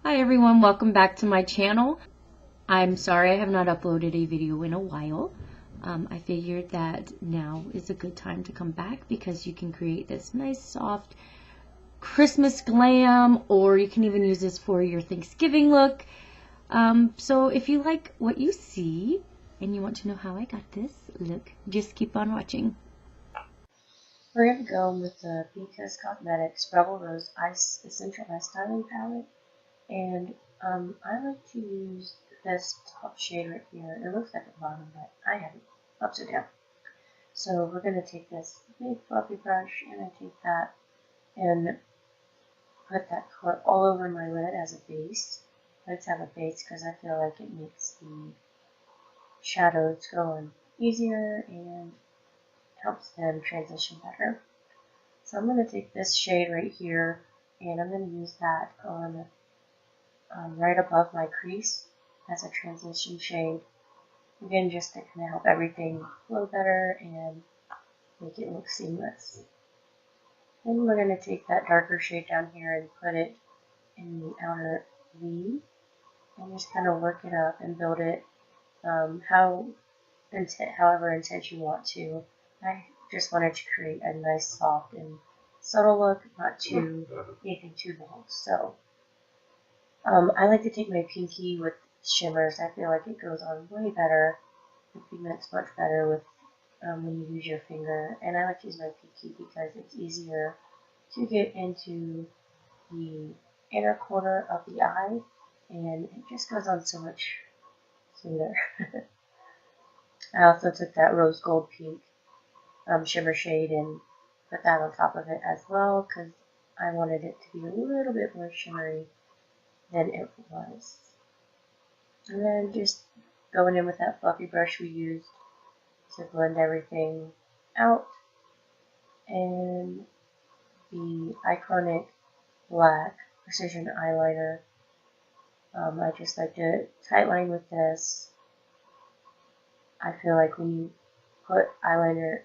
Hi everyone, welcome back to my channel. I'm sorry I have not uploaded a video in a while. I figured that now is a good time to come back because you can create this nice soft Christmas glam, or you can even use this for your Thanksgiving look. So if you like what you see and you want to know how I got this look, just keep on watching. We're going to go with the BeCause Cosmetics Rebel Rose Ice Essential Ice Styling Palette. And I like to use this top shade right here. It looks like a bottom, but I have it upside down. So we're going to take this big fluffy brush, and I take that and put that color all over my lid as a base. I like to have a base because I feel like it makes the shadows go on easier and helps them transition better. So I'm going to take this shade right here, and I'm going to use that on right above my crease as a transition shade. Again, just to kind of help everything flow better and make it look seamless. Then we're going to take that darker shade down here and put it in the outer V and just kind of work it up and build it however intense you want to. I just wanted to create a nice soft and subtle look, not too anything too bold. So I like to take my pinky with shimmers. I feel like it goes on way better. The pigment's much better with when you use your finger. And I like to use my pinky because it's easier to get into the inner corner of the eye, and it just goes on so much smoother. I also took that rose gold pink shimmer shade and put that on top of it as well because I wanted it to be a little bit more shimmery than it was. And then just going in with that fluffy brush we used to blend everything out, and the iconic black precision eyeliner. I just like to tightline with this. I feel like when you put eyeliner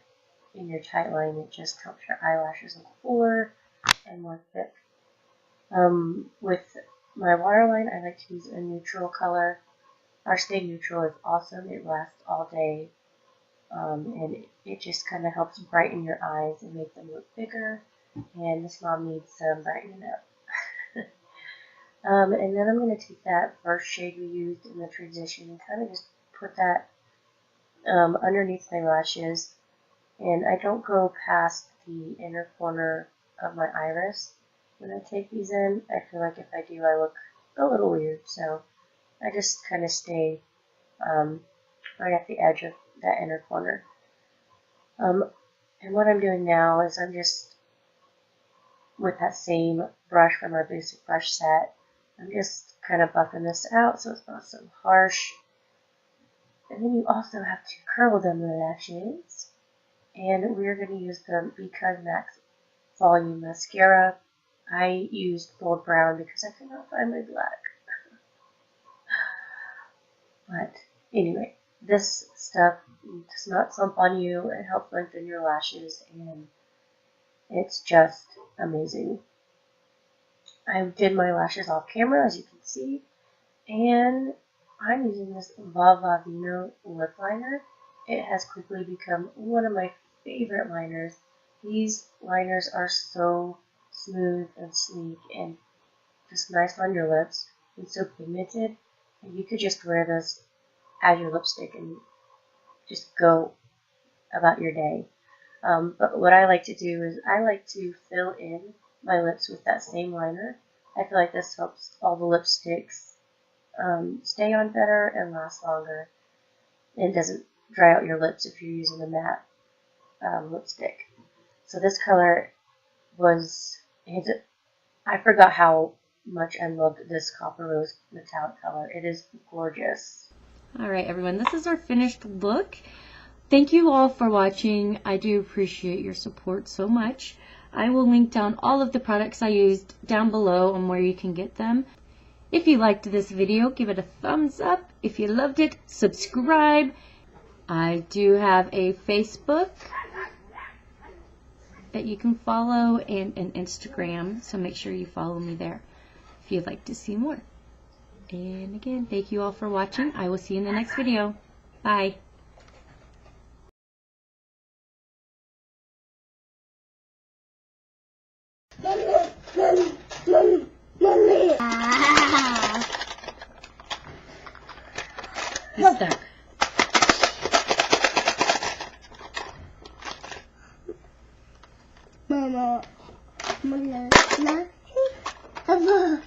in your tightline, it just helps your eyelashes look fuller and more thick. With my waterline, I like to use a neutral color. Our Stay Neutral is awesome. It lasts all day, and it just kind of helps brighten your eyes and make them look bigger. And this mom needs some brightening up. And then I'm going to take that first shade we used in the transition and kind of just put that underneath my lashes. And I don't go past the inner corner of my iris when I take these in. I feel like if I do, I look a little weird. So I just kind of stay right at the edge of that inner corner. And what I'm doing now is I'm just, with that same brush from our basic brush set, I'm just kind of buffing this out so it's not so harsh. And then you also have to curl them, the lashes. And we're going to use the BeCause Max Volume Mascara. I used gold brown because I could not find my black. But anyway, this stuff does not slump on you. It helps lengthen your lashes, and it's just amazing. I did my lashes off camera, as you can see, and I'm using this Vino lip liner. It has quickly become one of my favorite liners. These liners are so smooth and sleek and just nice on your lips and so pigmented. And you could just wear this as your lipstick and just go about your day. But what I like to do is I like to fill in my lips with that same liner. I feel like this helps all the lipsticks stay on better and last longer. And it doesn't dry out your lips if you're using a matte lipstick. So this color I forgot how much I loved this Copper Rose metallic color. It is gorgeous. Alright everyone, this is our finished look. Thank you all for watching. I do appreciate your support so much. I will link down all of the products I used down below on where you can get them. If you liked this video, give it a thumbs up. If you loved it, subscribe. I do have a Facebook that you can follow and an Instagram, so make sure you follow me there. if you'd like to see more. And again, thank you all for watching. I will see you in the next video. Bye. He's stuck. Mama.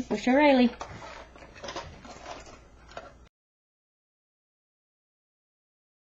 For sure, Riley.